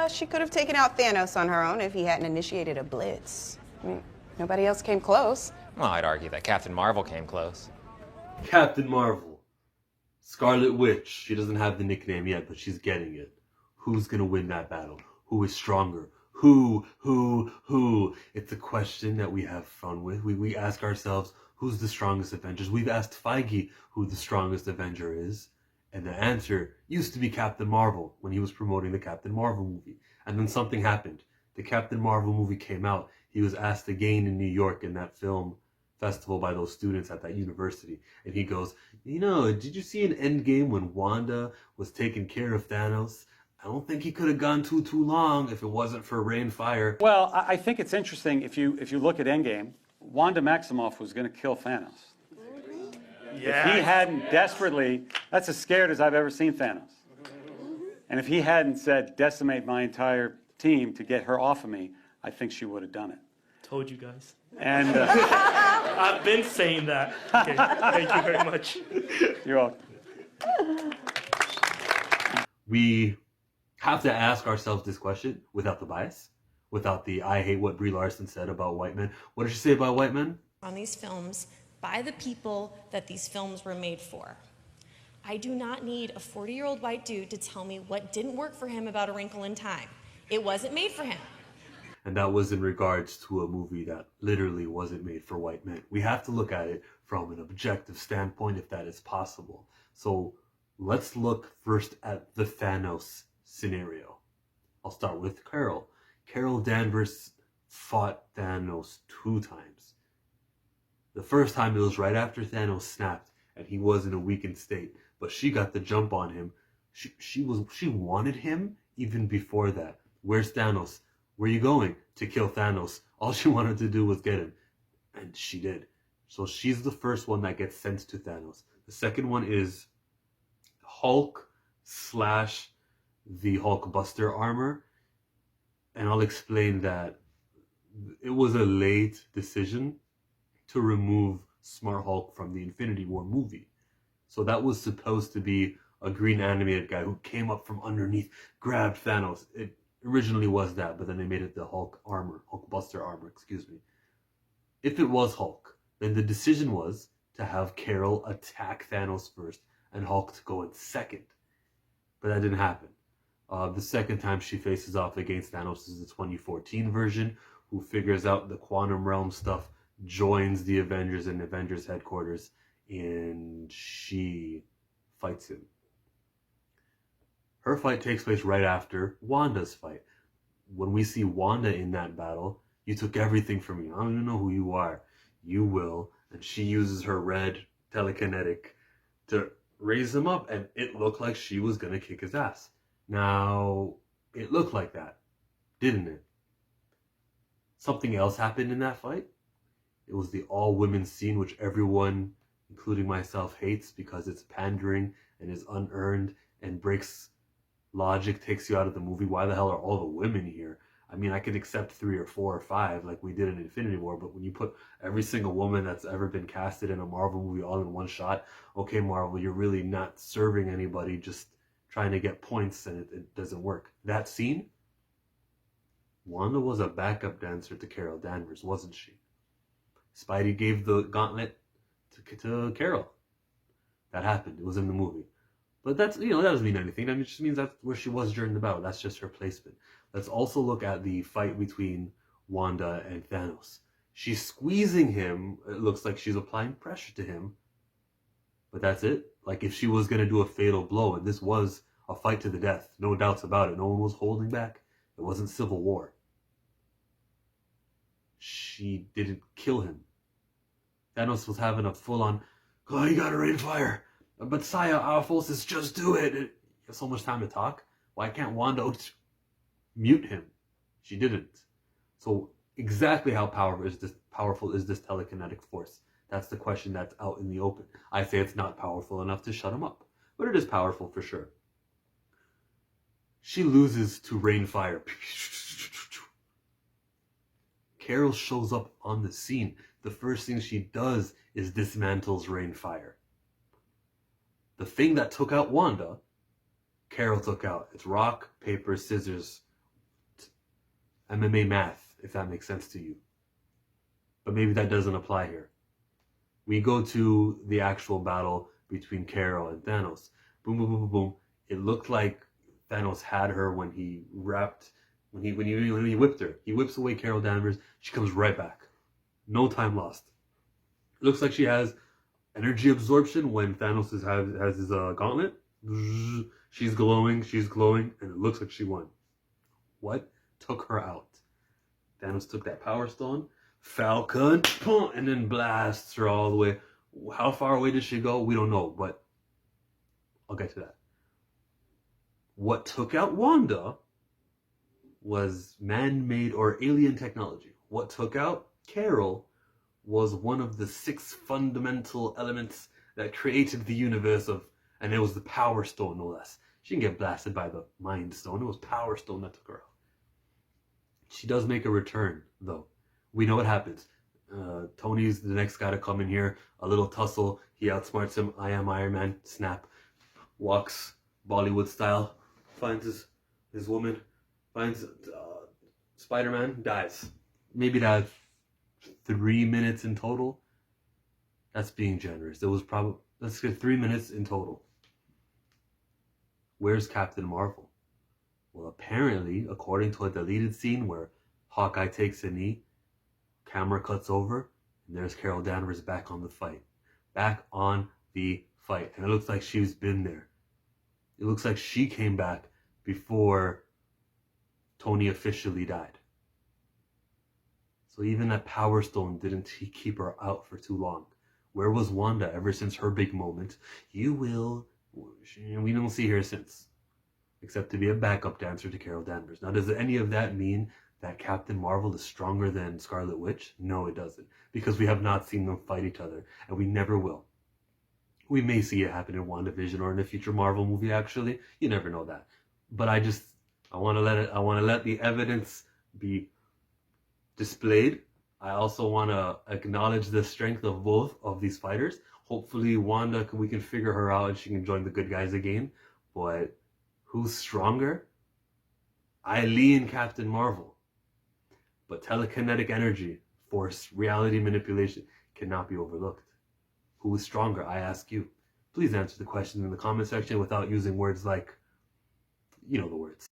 She could have taken out Thanos on her own if he hadn't initiated a blitz. I mean, nobody else came close. Well, I'd argue that Captain Marvel came close. Captain Marvel. Scarlet Witch. She doesn't have the nickname yet, but she's getting it. Who's gonna win that battle? Who is stronger? Who? It's a question that we have fun with. We ask ourselves, who's the strongest Avengers? We've asked Feige who the strongest Avenger is. And the answer used to be Captain Marvel when he was promoting the Captain Marvel movie. And then something happened. The Captain Marvel movie came out. He was asked again in New York in that film festival by those students at that university. And he goes, did you see an Endgame when Wanda was taking care of Thanos? I don't think he could have gone too long if it wasn't for rain fire. Well, I think it's interesting if you look at Endgame, Wanda Maximoff was going to kill Thanos. Yeah. If he hadn't desperately, that's as scared as I've ever seen Thanos. And if he hadn't said, decimate my entire team to get her off of me, I think she would have done it. Told you guys. And I've been saying that. Okay, thank you very much. You're welcome. We have to ask ourselves this question without the bias, without the I hate what Brie Larson said about white men. What did she say about white men? On these films by the people that these films were made for. I do not need a 40-year-old white dude to tell me what didn't work for him about A Wrinkle in Time. It wasn't made for him. And that was in regards to a movie that literally wasn't made for white men. We have to look at it from an objective standpoint if that is possible. So let's look first at the Thanos scenario. I'll start with Carol. Carol Danvers fought Thanos 2 times. The first time it was right after Thanos snapped and he was in a weakened state, but she got the jump on him. She wanted him even before that. Where's Thanos? Where are you going? To kill Thanos. All she wanted to do was get him. And she did. So she's the first one that gets sent to Thanos. The second one is Hulk / the Hulkbuster armor. And I'll explain that it was a late decision to remove Smart Hulk from the Infinity War movie. So that was supposed to be a green animated guy who came up from underneath, grabbed Thanos. It originally was that, but then they made it the Hulkbuster armor, excuse me. If it was Hulk, then the decision was to have Carol attack Thanos first and Hulk to go in second. But that didn't happen. The second time she faces off against Thanos is the 2014 version, who figures out the quantum realm stuff, joins the Avengers in Avengers headquarters, and she fights him. Her fight takes place right after Wanda's fight. When we see Wanda in that battle, you took everything from me. I don't even know who you are. You will. And she uses her red telekinetic to raise him up, and it looked like she was going to kick his ass. Now, it looked like that, didn't it? Something else happened in that fight. It was the all-women scene, which everyone, including myself, hates because it's pandering and is unearned and breaks logic, takes you out of the movie. Why the hell are all the women here? I mean, I could accept 3 or 4 or 5 like we did in Infinity War, but when you put every single woman that's ever been casted in a Marvel movie all in one shot, okay, Marvel, you're really not serving anybody, just trying to get points, and it doesn't work. That scene, Wanda was a backup dancer to Carol Danvers, wasn't she? Spidey gave the gauntlet to Carol. That happened. It was in the movie. But that's, that doesn't mean anything. I mean, it just means that's where she was during the battle. That's just her placement. Let's also look at the fight between Wanda and Thanos. She's squeezing him. It looks like she's applying pressure to him. But that's it. Like, if she was going to do a fatal blow, and this was a fight to the death, no doubts about it. No one was holding back. It wasn't Civil War. She didn't kill him. Thanos was having a full-on, oh, you gotta rain fire. But Saya, our forces, just do it. You have so much time to talk. Why can't Wanda mute him? She didn't. So exactly how powerful is this telekinetic force? That's the question that's out in the open. I say it's not powerful enough to shut him up, but it is powerful for sure. She loses to rain fire. Carol shows up on the scene. The first thing she does is dismantles rain fire. The thing that took out Wanda, Carol took out. It's rock, paper, scissors. MMA math, if that makes sense to you. But maybe that doesn't apply here. We go to the actual battle between Carol and Thanos. Boom, boom, boom, boom, boom. It looked like Thanos had her when he whipped her. He whips away Carol Danvers. She comes right back. No time lost. It looks like she has energy absorption when Thanos has his gauntlet. She's glowing, and it looks like she won. What took her out? Thanos took that Power Stone, Falcon, boom, and then blasts her all the way. How far away did she go? We don't know, but I'll get to that. What took out Wanda was man-made or alien technology. What took out Carol was one of the 6 fundamental elements that created the universe and it was the Power Stone, no less. She didn't get blasted by the Mind Stone. It was Power Stone that took her out. She does make a return, though. We know what happens. Tony's the next guy to come in here. A little tussle. He outsmarts him. I am Iron Man. Snap. Walks Bollywood style. Finds his woman. Finds Spider-Man. Dies. Maybe that's 3 minutes in total. That's being generous. It was probably, let's get 3 minutes in total. Where's Captain Marvel? Well, apparently, according to a deleted scene where Hawkeye takes a knee, camera cuts over, and there's Carol Danvers back on the fight. Back on the fight. And it looks like she's been there. It looks like she came back before Tony officially died. So even that Power Stone didn't keep her out for too long. Where was Wanda ever since her big moment? We don't see her since. Except to be a backup dancer to Carol Danvers. Now, does any of that mean that Captain Marvel is stronger than Scarlet Witch? No, it doesn't. Because we have not seen them fight each other. And we never will. We may see it happen in WandaVision or in a future Marvel movie, actually. You never know that. But I want to let the evidence be displayed. I also want to acknowledge the strength of both of these fighters. Hopefully Wanda, we can figure her out and she can join the good guys again. But who's stronger? I lean Captain Marvel. But telekinetic energy, force, reality manipulation cannot be overlooked. Who is stronger? I ask you. Please answer the question in the comment section without using words like, you know the words.